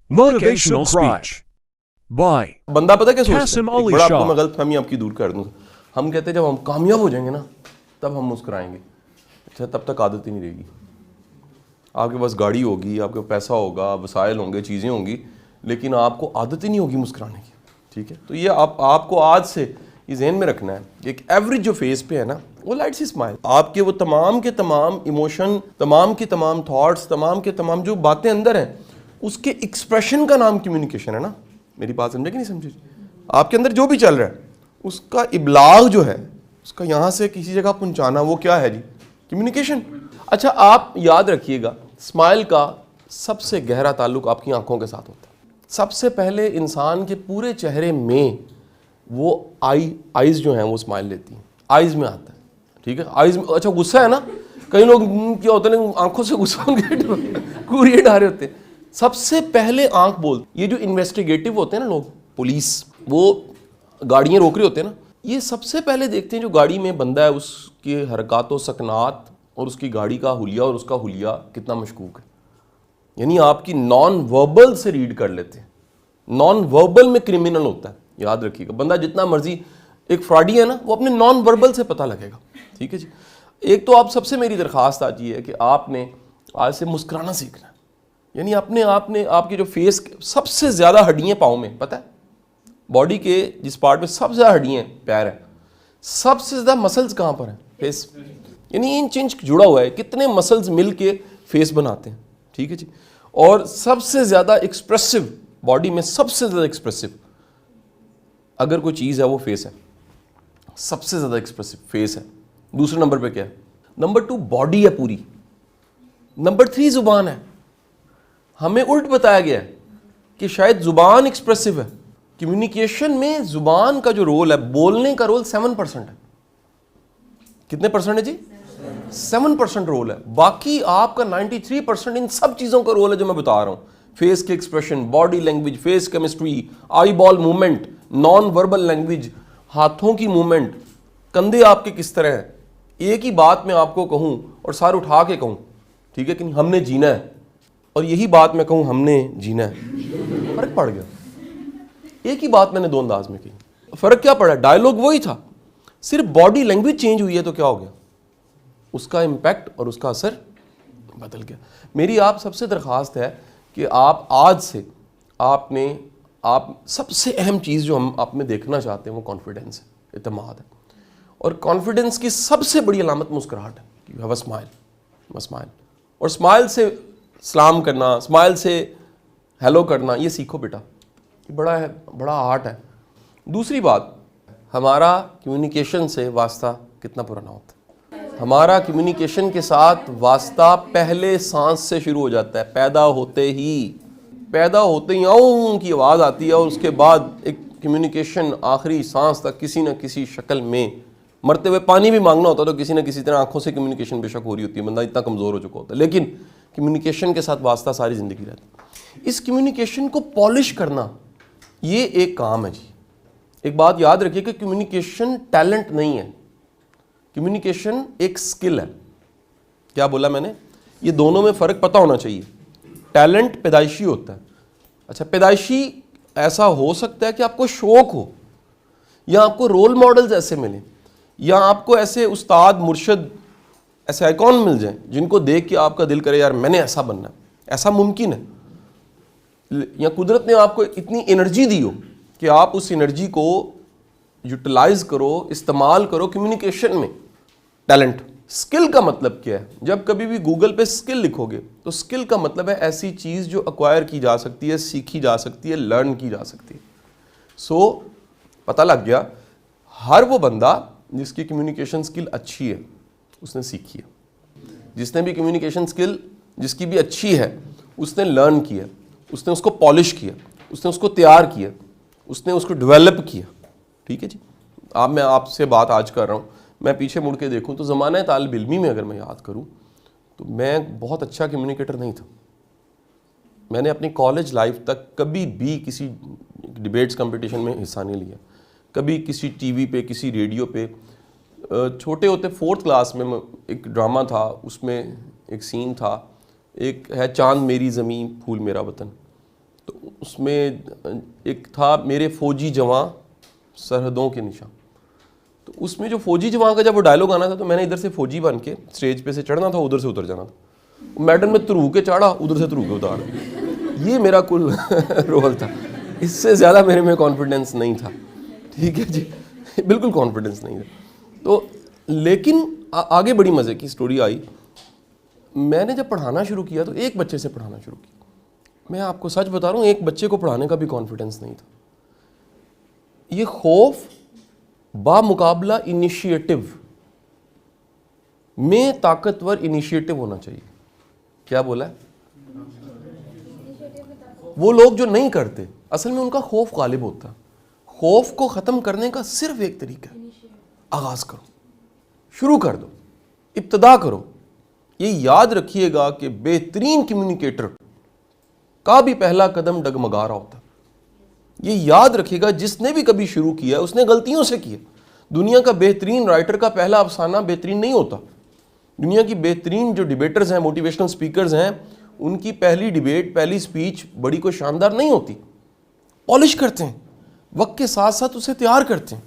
Motivational speech by बंदा पता क्या सोचता Qasim है, Ali बड़ा आपको Shah। मैं गलतफहमी आपकी दूर कर दूंगा। हम कहते हैं जब हम कामयाब हो जाएंगे ना तब हम मुस्कुराएंगे। अच्छा, तब तक आदत ही नहीं रहेगी। आपके पास गाड़ी होगी, आपके पास पैसा होगा, वसाइल होंगे, चीज़ें होंगी, लेकिन आपको आदत ही नहीं होगी मुस्कुराने की। ठीक है, तो ये आपको आज से ये जहन में रखना है कि एक एवरेज जो फेस पे है ना, वो लाइट सी स्माइल, आपके वो तमाम के तमाम इमोशन, तमाम के तमाम थॉट्स, तमाम के तमाम जो बातें अंदर हैं, उसके एक्सप्रेशन का नाम कम्युनिकेशन है ना। मेरी बात समझे कि नहीं समझे? आपके अंदर जो भी चल रहा है उसका इब्लाग जो है, उसका यहाँ से किसी जगह पहुँचाना, वो क्या है जी? कम्युनिकेशन। अच्छा, आप याद रखिएगा, स्माइल का सबसे गहरा ताल्लुक आपकी आंखों के साथ होता है। सबसे पहले इंसान के पूरे चेहरे में वो आइज़ जो हैं वो स्माइल लेती हैं, आइज़ में आता है। ठीक है, आइज़ में। अच्छा, गुस्सा है ना, कई लोग क्या होता है ना, आंखों से गुस्सा कुरियर डाले होते हैं। सबसे पहले आंख बोलती। ये जो इन्वेस्टिगेटिव होते हैं ना लोग, पुलिस, वो गाड़ियाँ रोक रहे होते हैं ना, ये सबसे पहले देखते हैं जो गाड़ी में बंदा है उसके हरकत व सकनात और उसकी गाड़ी का हुलिया और उसका हुलिया कितना मशकूक है। यानी आपकी नॉन वर्बल से रीड कर लेते हैं। नॉन वर्बल में क्रिमिनल होता है, याद रखिएगा। बंदा जितना मर्जी एक फ्रॉडी है ना, वो अपने नॉन वर्बल से पता लगेगा। ठीक है जी। एक तो आप सबसे मेरी दरख्वास्त आज ये है कि आपने आज से मुस्कुराना सीखना है। यानी अपने आपने आपके जो फेस सबसे ज़्यादा हड्डियाँ पाँव में, पता है बॉडी के जिस पार्ट में सबसे ज़्यादा हड्डियाँ पैर है, सबसे ज़्यादा मसल्स कहाँ पर हैं? फेस। यानी इन चिंच जुड़ा हुआ है, कितने मसल्स मिल के फेस बनाते हैं। ठीक है जी। और सबसे ज़्यादा एक्सप्रेसिव बॉडी में, सबसे ज़्यादा एक्सप्रेसिव अगर कोई चीज़ है वो फेस है। सबसे ज़्यादा एक्सप्रेसिव फेस है। दूसरे नंबर पे क्या है? नंबर 2 बॉडी है पूरी। नंबर 3 ज़ुबान है। हमें उल्ट बताया गया है कि शायद ज़ुबान एक्सप्रेसिव है। कम्युनिकेशन में ज़ुबान का जो रोल है, बोलने का रोल 7% है। कितने परसेंट है जी? 7% रोल है। बाकी आपका 93% इन सब चीज़ों का रोल है जो मैं बता रहा हूँ। फेस के expression, body language, face chemistry, eye ball movement, non verbal language, हाथों की मूवमेंट, कंधे आपके किस तरह हैं। एक ही बात मैं आपको कहूँ और सर उठा के कहूँ, ठीक है कि नहीं, हमने जीना है, और यही बात मैं कहूँ हमने जीना है, फ़र्क पड़ गया। एक ही बात मैंने दो अंदाज में कही, फ़र्क क्या पड़ा? डायलॉग वही था, सिर्फ बॉडी लैंग्वेज चेंज हुई है तो क्या हो गया? उसका इम्पैक्ट और उसका असर बदल गया। मेरी आप सबसे दरख्वास्त है कि आप आज से आप सबसे अहम चीज़ जो हम आप में देखना चाहते हैं वो कॉन्फिडेंस है, इत्मीनान है। और कॉन्फिडेंस की सबसे बड़ी अलामत मुस्कुराहट है। You have a smile, smile. और स्माइल से सलाम करना, स्माइल से हेलो करना, ये सीखो बेटा, ये बड़ा आर्ट है। दूसरी बात, हमारा कम्युनिकेशन से वास्ता कितना पुराना होता है। हमारा कम्युनिकेशन के साथ वास्ता पहले सांस से शुरू हो जाता है। पैदा होते ही आऊं की आवाज़ आती है और उसके बाद एक कम्युनिकेशन आखिरी सांस तक किसी न किसी शक्ल में। मरते हुए पानी भी मांगना होता है तो किसी न किसी तरह आंखों से कम्युनिकेशन बेशक हो रही होती है, बंदा इतना कमज़ोर हो चुका होता है, लेकिन कम्युनिकेशन के साथ वास्ता सारी ज़िंदगी रहती है। इस कम्युनिकेशन को पॉलिश करना ये एक काम है जी। एक बात याद रखिए कि कम्युनिकेशन टैलेंट नहीं है, कम्युनिकेशन एक स्किल है। क्या बोला मैंने? ये दोनों में फ़र्क पता होना चाहिए। टैलेंट पैदाइशी होता है। अच्छा, पैदाइशी ऐसा हो सकता है कि आपको शौक़ हो, या आपको रोल मॉडल्स ऐसे मिलें, या आपको ऐसे उस्ताद, मुर्शद, ऐसे आइकॉन मिल जाएं जिनको देख के आपका दिल करे यार मैंने ऐसा बनना है। ऐसा मुमकिन है। या कुदरत ने आपको इतनी एनर्जी दी हो कि आप उस एनर्जी को यूटिलाइज करो, इस्तेमाल करो कम्युनिकेशन में। टैलेंट। स्किल का मतलब क्या है? जब कभी भी गूगल पे स्किल लिखोगे तो स्किल का मतलब है ऐसी चीज़ जो एक्वायर की जा सकती है, सीखी जा सकती है, लर्न की जा सकती है। सो पता लग गया, हर वो बंदा जिसकी कम्युनिकेशन स्किल अच्छी है उसने सीखी है। जिसने भी कम्युनिकेशन स्किल जिसकी भी अच्छी है उसने लर्न किया, उसने उसको पॉलिश किया, उसने उसको तैयार किया, उसने उसको डेवलप किया। ठीक है जी। मैं आपसे बात आज कर रहा हूँ, मैं पीछे मुड़ के देखूँ तो ज़माना तालिब इल्मी में अगर मैं याद करूँ तो मैं बहुत अच्छा कम्युनिकेटर नहीं था। मैंने अपनी कॉलेज लाइफ तक कभी भी किसी डिबेट्स कंपटीशन में हिस्सा नहीं लिया, कभी किसी टीवी पे, किसी रेडियो पे। छोटे होते 4th क्लास में एक ड्रामा था, उसमें एक सीन था, एक है चांद मेरी ज़मीन फूल मेरा वतन, तो उसमें एक था मेरे फौजी जवां सरहदों के निशान। तो उसमें जो फौजी जवां का जब वो डायलॉग आना था तो मैंने इधर से फौजी बन के स्टेज पे से चढ़ना था, उधर से उतर जाना था। मैडम में तरू के चढ़ा, उधर से तरू के उतार। ये मेरा कुल रोल था। इससे ज़्यादा मेरे में कॉन्फिडेंस नहीं था, ठीक है जी, बिल्कुल कॉन्फिडेंस नहीं था। तो लेकिन आगे बड़ी मज़े की स्टोरी आई। मैंने जब पढ़ाना शुरू किया तो एक बच्चे से पढ़ाना शुरू किया। मैं आपको सच बता रहा हूँ, एक बच्चे को पढ़ाने का भी कॉन्फिडेंस नहीं था। ये खौफ बामुकाबला इनिशिएटिव में ताकतवर इनिशिएटिव होना चाहिए। क्या बोला है? वो लोग जो नहीं करते असल में उनका खौफ गालिब होता है। खौफ को ख़त्म करने का सिर्फ एक तरीका है, आगाज़ करो, शुरू कर दो, इब्तदा करो। ये याद रखिएगा कि बेहतरीन कम्युनिकेटर का भी पहला कदम डगमगा रहा होता है। ये याद रखिएगा, जिसने भी कभी शुरू किया उसने गलतियों से किया। दुनिया का बेहतरीन राइटर का पहला अफसाना बेहतरीन नहीं होता। दुनिया की बेहतरीन जो डिबेटर्स हैं, मोटिवेशनल स्पीकर्स हैं, उनकी पहली डिबेट, पहली स्पीच बड़ी कोई शानदार नहीं होती। पॉलिश करते हैं, वक्त के साथ साथ उसे तैयार करते हैं।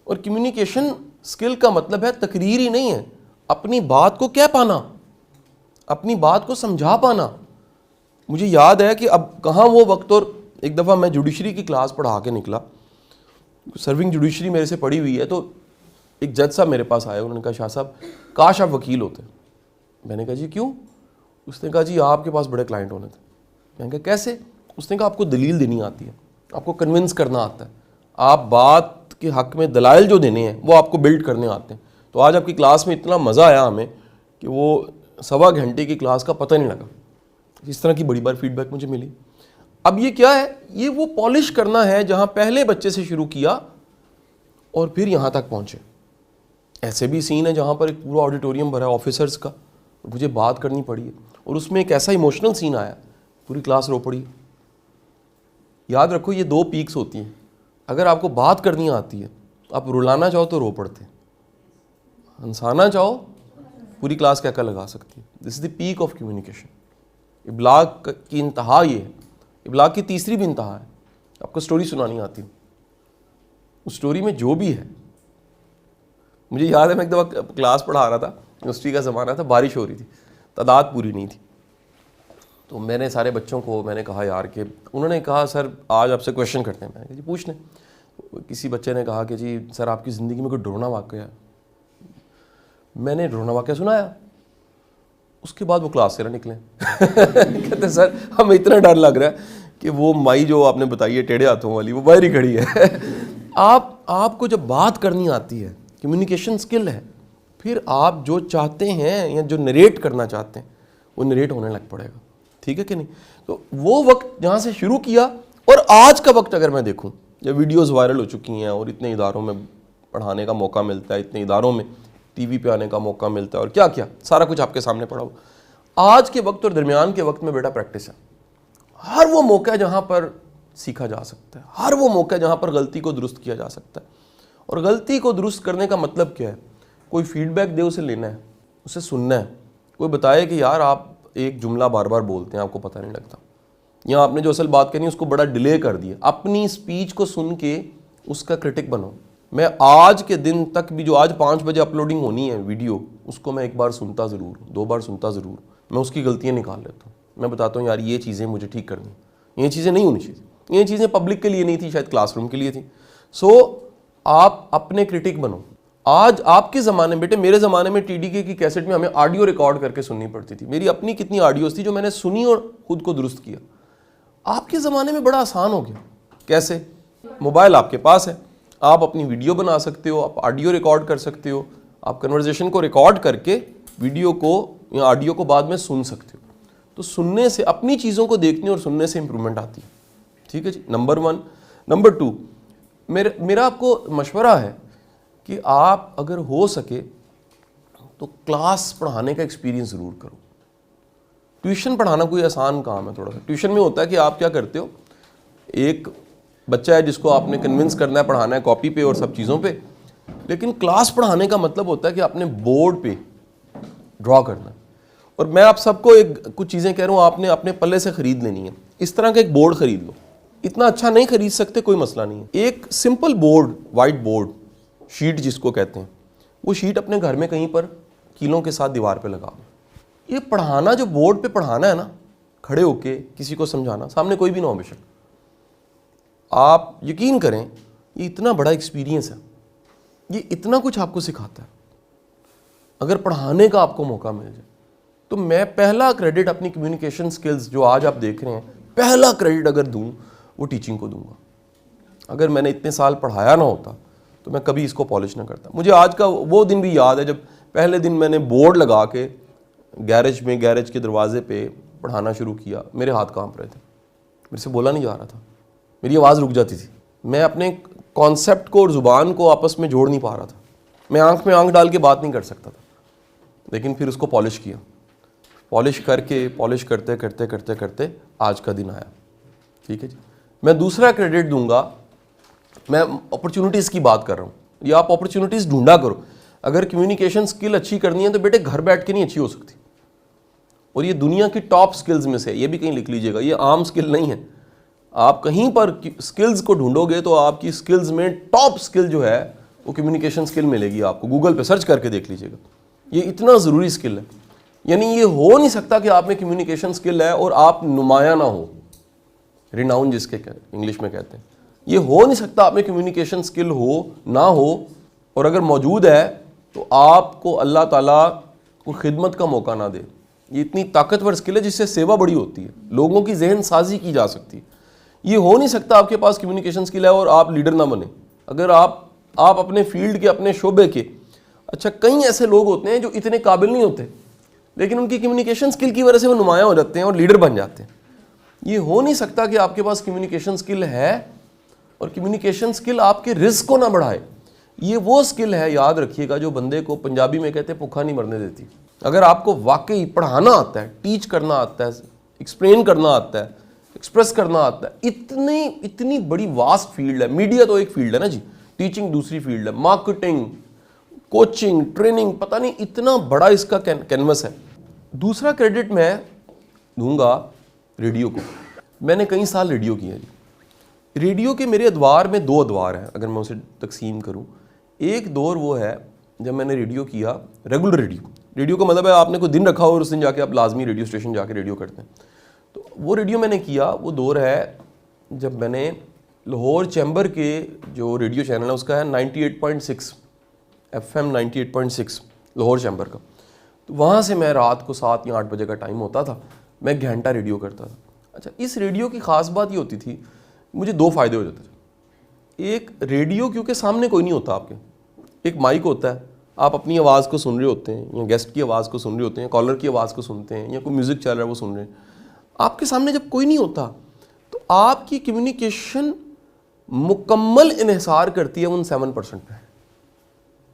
और कम्युनिकेशन स्किल का मतलब है तकरीर ही नहीं है, अपनी बात को कह पाना, अपनी बात को समझा पाना। मुझे याद है कि अब कहाँ वो वक्त, और एक दफ़ा मैं जुडिशरी की क्लास पढ़ा के निकला, सर्विंग जुडिशरी मेरे से पढ़ी हुई है, तो एक जज साहब मेरे पास आए। उन्होंने कहा, शाह साहब काश आप वकील होते। मैंने कहा जी क्यों? उसने कहा जी आपके पास बड़े क्लाइंट होने थे। मैंने कहा कैसे? उसने कहा आपको दलील देनी आती है, आपको कन्विंस करना आता है, आप बात के हक़ में दलाइल जो देने हैं वो आपको बिल्ड करने आते हैं। तो आज आपकी क्लास में इतना मज़ा आया हमें कि वो 1.25 घंटे की क्लास का पता नहीं लगा। इस तरह की बड़ी बार फीडबैक मुझे मिली। अब ये क्या है? ये वो पॉलिश करना है जहाँ पहले बच्चे से शुरू किया और फिर यहाँ तक पहुँचे। ऐसे भी सीन है जहाँ पर एक पूरा ऑडिटोरियम भरा है ऑफिसर्स का, मुझे बात करनी पड़ी है और उसमें एक ऐसा इमोशनल सीन आया, पूरी क्लास रो पड़ी। याद रखो, ये 2 पीक्स होती हैं। अगर आपको बात करनी आती है, आप रुलाना चाहो तो रो पड़ते हैं, हंसाना चाहो पूरी क्लास क्या लगा सकती है। This is the peak of communication. इब्लाग की इंतहा ये है। इब्लाग की तीसरी भी इंतहा है, आपको स्टोरी सुनानी आती है। उस स्टोरी में जो भी है, मुझे याद है मैं एक दफ़ा क्लास पढ़ा रहा था, यूनिवर्सिटी का ज़माना था, बारिश हो रही थी, तादाद पूरी नहीं थी। तो मैंने सारे बच्चों को मैंने कहा यार कि, उन्होंने कहा सर आज आपसे क्वेश्चन करते हैं। मैंने कहा जी पूछ लें। किसी बच्चे ने कहा कि जी सर आपकी ज़िंदगी में कोई डरावना वाक़या है। मैंने डरावना वाक़या सुनाया। उसके बाद वो क्लास से ना निकले। कहते सर हमें इतना डर लग रहा है कि वो माई जो आपने बताई है टेढ़े हाथों वाली, वो बाहर ही खड़ी है। आपको जब बात करनी आती है, कम्युनिकेशन स्किल है, फिर आप जो चाहते हैं या जो नरेट करना चाहते हैं वो नरेट होने लग पड़ेगा। ठीक है कि नहीं? तो वो वक्त जहाँ से शुरू किया और आज का वक्त अगर मैं देखूँ, जब वीडियोस वायरल हो चुकी हैं और इतने इदारों में पढ़ाने का मौका मिलता है, इतने इदारों में टीवी पे आने का मौका मिलता है और क्या क्या सारा कुछ आपके सामने पड़ा हो। आज के वक्त और दरमियान के वक्त में बेटा प्रैक्टिस है। हर वो मौका है जहाँ पर सीखा जा सकता है, हर वो मौका है जहाँ पर गलती को दुरुस्त किया जा सकता है। और गलती को दुरुस्त करने का मतलब क्या है? कोई फीडबैक दे, उसे लेना है, उसे सुनना है। कोई बताए कि यार आप एक जुमला बार बार बोलते हैं, आपको पता नहीं लगता, या आपने जो असल बात करनी उसको बड़ा डिले कर दिया। अपनी स्पीच को सुन के उसका क्रिटिक बनो। मैं आज के दिन तक भी, जो आज 5 बजे अपलोडिंग होनी है वीडियो, उसको मैं 1 बार सुनता ज़रूर, 2 बार सुनता ज़रूर। मैं उसकी गलतियाँ निकाल लेता हूँ। मैं बताता हूँ यार ये चीज़ें मुझे ठीक करनी, ये चीज़ें नहीं होनी चाहिए, ये चीज़ें पब्लिक के लिए नहीं थी, शायद क्लासरूम के लिए थी। सो आप अपने क्रिटिक बनो। आज आपके ज़माने में, बेटे मेरे ज़माने में टीडीके की कैसेट में हमें ऑडियो रिकॉर्ड करके सुननी पड़ती थी। मेरी अपनी कितनी ऑडियोज़ थी जो मैंने सुनी और खुद को दुरुस्त किया। आपके ज़माने में बड़ा आसान हो गया। कैसे? मोबाइल आपके पास है, आप अपनी वीडियो बना सकते हो, आप ऑडियो रिकॉर्ड कर सकते हो, आप कन्वर्सेशन को रिकॉर्ड करके वीडियो को या ऑडियो को बाद में सुन सकते हो। तो सुनने से, अपनी चीज़ों को देखने और सुनने से इंप्रूवमेंट आती है। ठीक है जी, नंबर 1। नंबर 2, मेरा आपको मशवरा है कि आप अगर हो सके तो क्लास पढ़ाने का एक्सपीरियंस ज़रूर करो। ट्यूशन पढ़ाना कोई आसान काम है थोड़ा सा। ट्यूशन में होता है कि आप क्या करते हो, एक बच्चा है जिसको आपने कन्विंस करना है, पढ़ाना है कॉपी पे और सब चीज़ों पे। लेकिन क्लास पढ़ाने का मतलब होता है कि आपने बोर्ड पे ड्रॉ करना है और मैं आप सबको कुछ चीज़ें कह रहा हूँ, आपने अपने पल्ले से ख़रीद लेनी है। इस तरह का एक बोर्ड ख़रीद लो। इतना अच्छा नहीं ख़रीद सकते, कोई मसला नहीं है। एक simple board, white board sheet जिसको कहते हैं, वो शीट अपने घर में कहीं पर कीलों के साथ दीवार पे लगा दो। ये पढ़ाना, जो बोर्ड पे पढ़ाना है ना, खड़े होके किसी को समझाना, सामने कोई भी ना हो बेशक, आप यकीन करें ये इतना बड़ा एक्सपीरियंस है, ये इतना कुछ आपको सिखाता है। अगर पढ़ाने का आपको मौका मिल जाए तो मैं पहला क्रेडिट अपनी कम्युनिकेशन स्किल्स जो आज आप देख रहे हैं, पहला क्रेडिट अगर दूं वो टीचिंग को दूंगा। अगर मैंने इतने साल पढ़ाया ना होता तो मैं कभी इसको पॉलिश ना करता। मुझे आज का वो दिन भी याद है जब पहले दिन मैंने बोर्ड लगा के गैरेज के दरवाजे पे पढ़ाना शुरू किया। मेरे हाथ कांप रहे थे, मेरे से बोला नहीं जा रहा था, मेरी आवाज़ रुक जाती थी, मैं अपने कॉन्सेप्ट को और ज़ुबान को आपस में जोड़ नहीं पा रहा था, मैं आंख में आंख डाल के बात नहीं कर सकता था। लेकिन फिर उसको पॉलिश किया, पॉलिश करते करते आज का दिन आया। ठीक है जी। मैं दूसरा क्रेडिट दूंगा, मैं अपॉर्चुनिटीज़ की बात कर रहा हूँ, ये आप अपॉर्चुनिटीज़ ढूंढा करो। अगर कम्युनिकेशन स्किल अच्छी करनी है तो बेटे घर बैठ के नहीं अच्छी हो सकती, और ये दुनिया की टॉप स्किल्स में से, ये भी कहीं लिख लीजिएगा, ये आम स्किल नहीं है। आप कहीं पर स्किल्स को ढूंढोगे तो आपकी स्किल्स में टॉप स्किल जो है वो कम्युनिकेशन स्किल मिलेगी आपको। गूगल पे सर्च करके देख लीजिएगा, ये इतना ज़रूरी स्किल है। यानी ये हो नहीं सकता कि आप में कम्युनिकेशन स्किल है और आप नुमाया ना हो, रिनाउन जिसके इंग्लिश में कहते हैं, ये हो नहीं सकता आप में कम्युनिकेशन स्किल हो ना हो, और अगर मौजूद है तो आपको अल्लाह ताला को खिदमत का मौका ना दे। ये इतनी ताकतवर स्किल है जिससे सेवा बड़ी होती है, लोगों की जहन साजी की जा सकती है। ये हो नहीं सकता आपके पास कम्युनिकेशन स्किल है और आप लीडर ना बने। अगर आप अपने फील्ड के, अपने शोबे के, अच्छा कई ऐसे लोग होते हैं जो इतने काबिल नहीं होते लेकिन उनकी कम्युनिकेशन स्किल की वजह से वो नुमाया हो जाते हैं और लीडर बन जाते हैं। ये हो नहीं सकता कि आपके पास कम्युनिकेशन स्किल है और कम्युनिकेशन स्किल आपके रिस्क को ना बढ़ाए। ये वो स्किल है, याद रखिएगा, जो बंदे को पंजाबी में कहते हैं भूखा नहीं मरने देती। अगर आपको वाकई पढ़ाना आता है, टीच करना आता है, एक्सप्लेन करना आता है, एक्सप्रेस करना आता है, इतनी बड़ी वास्ट फील्ड है। मीडिया तो एक फील्ड है ना जी, टीचिंग दूसरी फील्ड है, मार्केटिंग, कोचिंग, ट्रेनिंग, पता नहीं इतना बड़ा इसका कैनवस है। दूसरा क्रेडिट मैं दूंगा रेडियो को। मैंने कई साल रेडियो किया जी। रेडियो के मेरे अदवार में 2 अदवार हैं, अगर मैं उसे तकसीम करूं। एक दौर वो है जब मैंने रेडियो किया, रेगुलर रेडियो का मतलब है आपने कोई दिन रखा हो और उस दिन जाके आप लाजमी रेडियो स्टेशन जाके रेडियो करते हैं। तो वो रेडियो मैंने किया, वो दौर है जब मैंने लाहौर चैम्बर के जो रेडियो चैनल है उसका है 98.6 FM 98.6 लाहौर चैम्बर का। तो वहाँ से मैं रात को 7 या 8 बजे का टाइम होता था, मैं घंटा रेडियो करता था। अच्छा, इस रेडियो की ख़ास बात ये होती थी, मुझे 2 फ़ायदे हो जाते थे। एक, रेडियो क्योंकि सामने कोई नहीं होता आपके, एक माइक होता है, आप अपनी आवाज़ को सुन रहे होते हैं या गेस्ट की आवाज़ को सुन रहे होते हैं, कॉलर की आवाज़ को सुनते हैं या कोई म्यूज़िक चल रहा है वो सुन रहे हैं। आपके सामने जब कोई नहीं होता तो आपकी कम्युनिकेशन मुकम्मल इन्हिसार करती है उन 7% पे,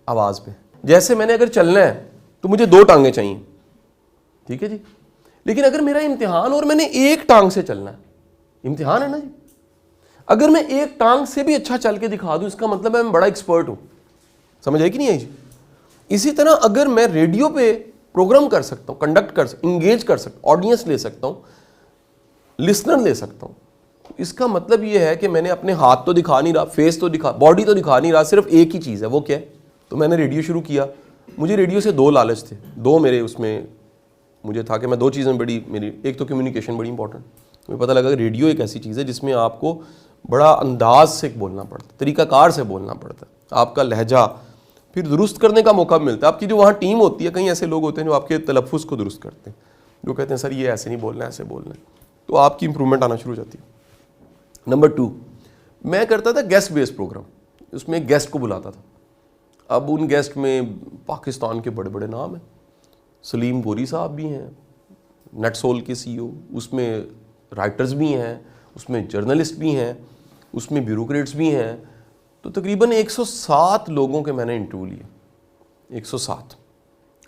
आवाज़ पे। जैसे मैंने अगर चलना है तो मुझे 2 टांगें चाहिए, ठीक है जी, लेकिन अगर मेरा इम्तिहान और मैंने एक टांग से चलना है, इम्तिहान है ना जी, अगर मैं एक टांग से भी अच्छा चल के दिखा दूं इसका मतलब है मैं बड़ा एक्सपर्ट हूं। समझ आई कि नहीं आई जी? इसी तरह अगर मैं रेडियो पे प्रोग्राम कर सकता हूं, कंडक्ट कर सकता हूं, इंगेज कर सकता हूं, ऑडियंस ले सकता हूं, लिसनर ले सकता हूं, तो इसका मतलब ये है कि मैंने अपने हाथ तो दिखा नहीं रहा, फेस तो दिखा, बॉडी तो दिखा नहीं रहा, सिर्फ एक ही चीज़ है, वो क्या है? तो मैंने रेडियो शुरू किया। मुझे रेडियो से 2 लालच थे, 2 मेरे उसमें मुझे था कि मैं 2 चीज़ें बड़ी मेरी, एक तो कम्युनिकेशन बड़ी इंपॉर्टेंट, मुझे पता लगा कि रेडियो एक ऐसी चीज़ है जिसमें आपको बड़ा अंदाज से बोलना पड़ता है, तरीक़ाकार से बोलना पड़ता है, आपका लहजा फिर दुरुस्त करने का मौका मिलता है। आपकी जो वहाँ टीम होती है, कई ऐसे लोग होते हैं जो आपके तलफ़ुज़ को दुरुस्त करते हैं, जो कहते हैं सर ये ऐसे नहीं बोलना है, ऐसे बोलना है, तो आपकी इंप्रूवमेंट आना शुरू हो जाती है। नंबर 2, मैं करता था गेस्ट बेस्ड प्रोग्राम, उसमें गेस्ट को बुलाता था। अब उन गेस्ट में पाकिस्तान के बड़े बड़े नाम हैं, सलीम गोरी साहब भी हैं, नेटसोल के CEO, उसमें राइटर्स भी हैं, उसमें जर्नलिस्ट भी हैं, उसमें ब्यूरोक्रेट्स भी हैं। तो तकरीबन 107 लोगों के मैंने इंटरव्यू लिए, 107।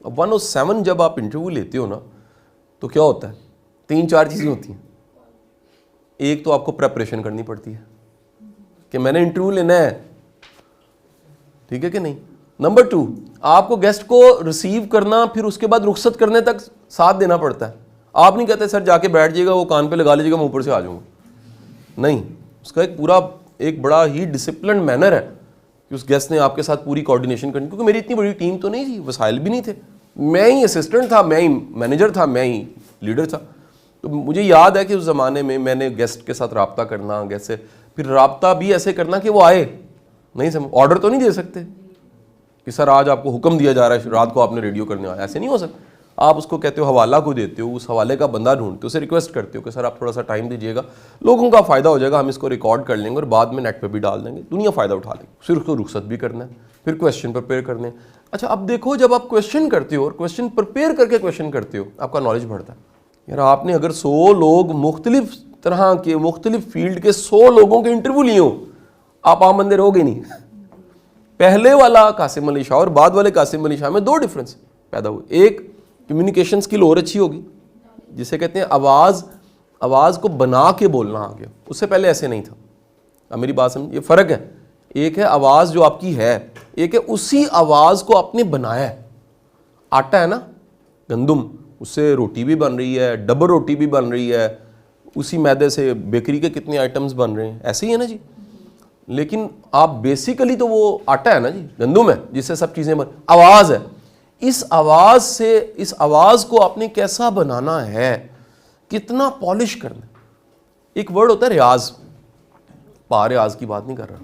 अब 107 जब आप इंटरव्यू लेते हो ना तो क्या होता है, 3-4 चीज़ें होती हैं। एक तो आपको प्रेपरेशन करनी पड़ती है कि मैंने इंटरव्यू लेना है, ठीक है कि नहीं। नंबर 2, आपको गेस्ट को रिसीव करना फिर उसके बाद रुखसत करने तक साथ देना पड़ता है। आप नहीं कहते सर जाके बैठ जाइएगा, वो कान पे लगा लीजिएगा, मैं ऊपर से आ जाऊँगा। नहीं, उसका एक पूरा एक बड़ा ही डिसिप्लिन मैनर है कि उस गेस्ट ने आपके साथ पूरी कोऑर्डिनेशन करनी, क्योंकि मेरी इतनी बड़ी टीम तो नहीं थी, वसाइल भी नहीं थे, मैं ही असिस्टेंट था, मैं ही मैनेजर था, मैं ही लीडर था। तो मुझे याद है कि उस ज़माने में मैंने गेस्ट के साथ रब्ता करना, गेस्ट से फिर रब्ता भी ऐसे करना कि वो आए, नहीं समझ, ऑर्डर तो नहीं दे सकते कि सर आज आपको हुक्म दिया जा रहा है रात को आपने रेडियो करने आया, ऐसे नहीं हो सकता। आप उसको कहते हो, हवाला को देते हो, उस हवाले का बंदा ढूंढते हो, उसे रिक्वेस्ट करते हो कि सर आप थोड़ा सा टाइम दीजिएगा, लोगों का फ़ायदा हो जाएगा, हम इसको रिकॉर्ड कर लेंगे और बाद में नेट पे भी डाल देंगे, दुनिया फ़ायदा उठा लेगी। फिर उसको रुखसत भी करना है, फिर क्वेश्चन प्रिपेयर करने। अच्छा, अब देखो, जब आप क्वेश्चन करते हो और क्वेश्चन प्रिपेयर करके क्वेश्चन करते हो, आपका नॉलेज बढ़ता है। यार आपने अगर 100 लोग मुख्तलिफ तरह के मुख्तलिफ फील्ड के 100 लोगों के इंटरव्यू लिए हो, आप आम बंदे रहोगे नहीं। पहले वाला कासिम अली शाह और बाद वाले कासिम अली शाह में 2 डिफरेंस पैदा हुए। एक, कम्युनिकेशन स्किल और अच्छी होगी, जिसे कहते हैं आवाज़ को बना के बोलना आ गया, उससे पहले ऐसे नहीं था। अब मेरी बात समझ, ये फ़र्क है, एक है आवाज़ जो आपकी है, एक है उसी आवाज़ को आपने बनाया है। आटा है ना, गंदम, उससे रोटी भी बन रही है, डबल रोटी भी बन रही है, उसी मैदे से बेकरी के कितने आइटम्स बन रहे हैं, ऐसे ही है ना जी। लेकिन आप बेसिकली तो वो आटा है ना जी, गंदम है जिससे सब चीज़ें बन, आवाज़ है। इस आवाज़ को आपने कैसा बनाना है, कितना पॉलिश करना है। एक वर्ड होता है रियाज, रियाज की बात नहीं कर रहा,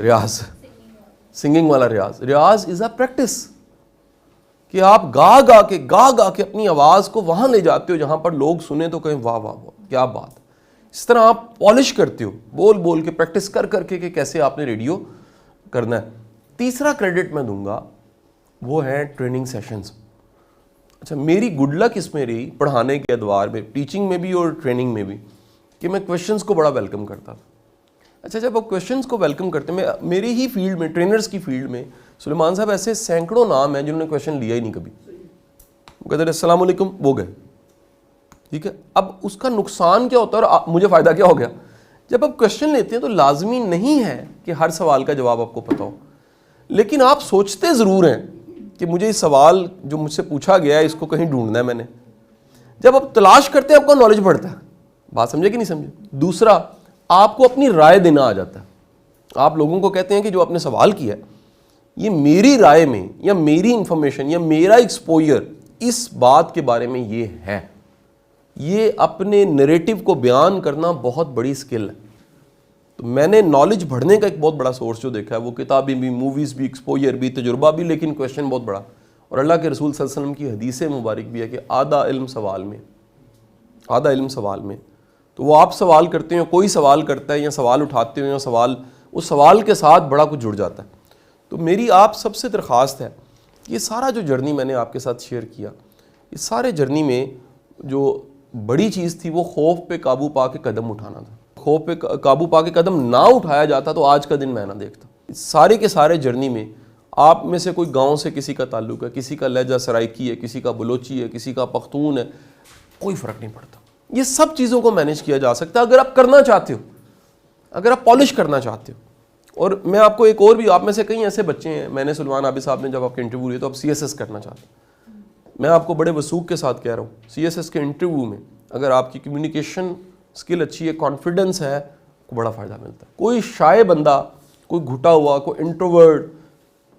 रियाज सिंगिंग वाला रियाज। रियाज इज़ अ प्रैक्टिस कि आप गा गा के अपनी आवाज़ को वहाँ ले जाते हो जहाँ पर लोग सुने तो कहें वाह वाह वाह क्या बात। इस तरह आप पॉलिश करते हो, बोल बोल के, प्रैक्टिस कर करके कि कैसे आपने रेडियो करना है। तीसरा क्रेडिट मैं दूंगा, वो है ट्रेनिंग सेशंस। अच्छा, मेरी गुड लक इसमें रही पढ़ाने के अदवार में, टीचिंग में भी और ट्रेनिंग में भी, कि मैं क्वेश्चंस को बड़ा वेलकम करता था। अच्छा, जब आप क्वेश्चंस को वेलकम करते हैं, मेरी ही फील्ड में, ट्रेनर्स की फील्ड में, सुलेमान साहब ऐसे सैकड़ों नाम हैं जिन्होंने क्वेश्चन लिया ही नहीं कभी, वो कहते अस्सलाम वालेकुम, वो गए, ठीक है। अब उसका नुकसान क्या होता है और मुझे फ़ायदा क्या हो गया? जब आप क्वेश्चन लेते हैं तो लाजमी नहीं है कि हर सवाल का जवाब आपको पता हो, लेकिन आप सोचते ज़रूर हैं कि मुझे इस सवाल जो मुझसे पूछा गया है इसको कहीं ढूंढना है मैंने। जब आप तलाश करते हैं आपका नॉलेज बढ़ता है। बात समझे कि नहीं समझे? दूसरा, आपको अपनी राय देना आ जाता है। आप लोगों को कहते हैं कि जो आपने सवाल किया है ये मेरी राय में या मेरी इंफॉर्मेशन या मेरा एक्सपोजर इस बात के बारे में ये है। ये अपने नैरेटिव को बयान करना बहुत बड़ी स्किल है। तो मैंने नॉलेज बढ़ने का एक बहुत बड़ा सोर्स जो देखा है वो किताबें भी, मूवीज़ भी, एक्सपोजर भी, तजुर्बा भी, लेकिन क्वेश्चन बहुत बड़ा। और अल्लाह के रसूल सल्लल्लाहु अलैहि वसल्लम की हदीस मुबारक भी है कि आधा इल्म सवाल में, आधा इल्म सवाल में। तो वो आप सवाल करते हो, कोई सवाल करता है या सवाल उठाते हो या सवाल, उस सवाल के साथ बड़ा कुछ जुड़ जाता है। तो मेरी आप सबसे दरख्वास्त है, ये सारा जो जर्नी मैंने आपके साथ शेयर किया, इस सारे जर्नी में जो बड़ी चीज़ थी वो खौफ पे काबू पा के कदम उठाना था। खौफ पे काबू पा के कदम ना उठाया जाता तो आज का दिन मैं ना देखता। इस सारे के सारे जर्नी में आप में से कोई गांव से किसी का ताल्लुक है, किसी का लहजा सराइकी है, किसी का बलोची है, किसी का पख्तून है, कोई फ़र्क नहीं पड़ता। ये सब चीज़ों को मैनेज किया जा सकता है अगर आप करना चाहते हो, अगर आप पॉलिश करना चाहते हो। और मैं आपको एक और भी, आप में से कई ऐसे बच्चे हैं, मैंने सुलेमान आबिद साहब ने जब आपके इंटरव्यू लिए तो आप CSS करना चाहते हैं, मैं आपको बड़े वसूख के साथ कह रहा हूँ, CSS के इंटरव्यू में अगर आपकी कम्युनिकेशन स्किल अच्छी है, कॉन्फिडेंस है, को बड़ा फ़ायदा मिलता है। कोई शाय बंदा, कोई घुटा हुआ, कोई इंट्रोवर्ट,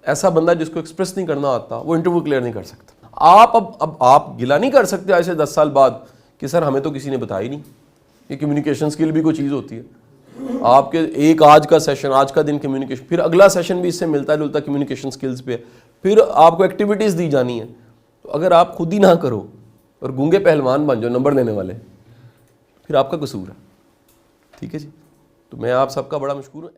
ऐसा बंदा जिसको एक्सप्रेस नहीं करना आता, वो इंटरव्यू क्लियर नहीं कर सकता। आप अब आप गिला नहीं कर सकते आज से 10 साल बाद कि सर हमें तो किसी ने बताया ही नहीं कि कम्युनिकेशन स्किल भी कोई चीज़ होती है। आपके एक आज का सेशन, आज का दिन कम्युनिकेशन, फिर अगला सेशन भी इससे मिलता जुलता कम्युनिकेशन स्किल्स पे, फिर आपको एक्टिविटीज़ दी जानी है। तो अगर आप खुद ही ना करो और गूंगे पहलवान बन जाओ नंबर लेने वाले, फिर आपका कसूर है। ठीक है जी। तो मैं आप सबका बड़ा मशकूर हूँ।